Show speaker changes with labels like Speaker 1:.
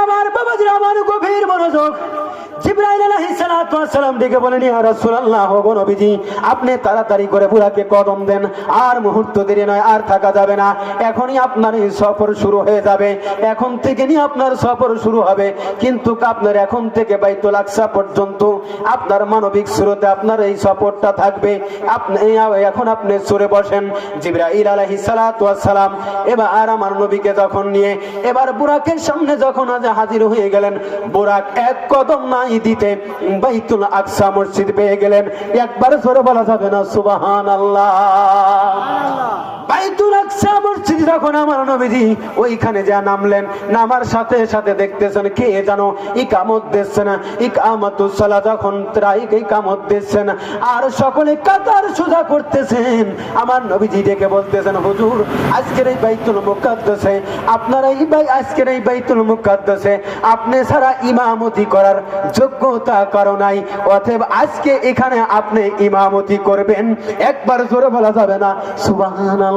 Speaker 1: আমার, বাবাজিরা আমার, গভীর মনোযোগ। জিবরাইল আলাইহিস সালাতু ওয়াস সালাম ডেকে বলেন, ইয়া রাসূলুল্লাহ, ওগো নবীজি, আপনি তাড়াতাড়ি করে বুরাকে কদম দেন, আর মুহূর্ত দেরি নয়, আর থাকা যাবে না, এখনই আপনার এই সফর শুরু হয়ে যাবে, এখন থেকে নিয়ে আপনার সফর শুরু হবে। কিন্তু আপনার এখন থেকে বাইতুল আকসা পর্যন্ত আপনার মানবিক স্রোতে আপনার এই সফরটা থাকবে। আপনি এখন আপনি সরে বসেন। জিবরাইল আলাইহিস সালাতু ওয়াস সালাম এবার আমার নবীকে যখন নিয়ে এবার বুরাকের সামনে যখন হাজির হয়ে গেলেন, বুরাক এক কদম নাই দিতে বাইতুল আকসা মসজিদ পেয়ে গেলেন। একবার জোরে বলা যাবে না সুবহানাল্লাহ? বাইতুল আকসা মসজিদ যখন আমার নবীজি ওইখানে যা নামলেন, নামার সাথে সাথে দেখতেছেন কে জানো ইকামত দিচ্ছেন, ইকামাতুস সালাত যখন ইকামত দিচ্ছেন আর সকলে কাতার সোজা করতেছেন, আমার নবীজি ডেকে বলতেছেন, হুজুর, আজকের এই বাইতুল মুকাদ্দাসে আপনারা আজকের এই বাইতুল মুকাদ্দাসে আপনি ছাড়া ইমামতি করার যোগ্যতা কারো নাই, অতএব আজকে এখানে আপনি ইমামতি করবেন। একবার জোরে বলা যাবে না সুবহানাল্লাহ?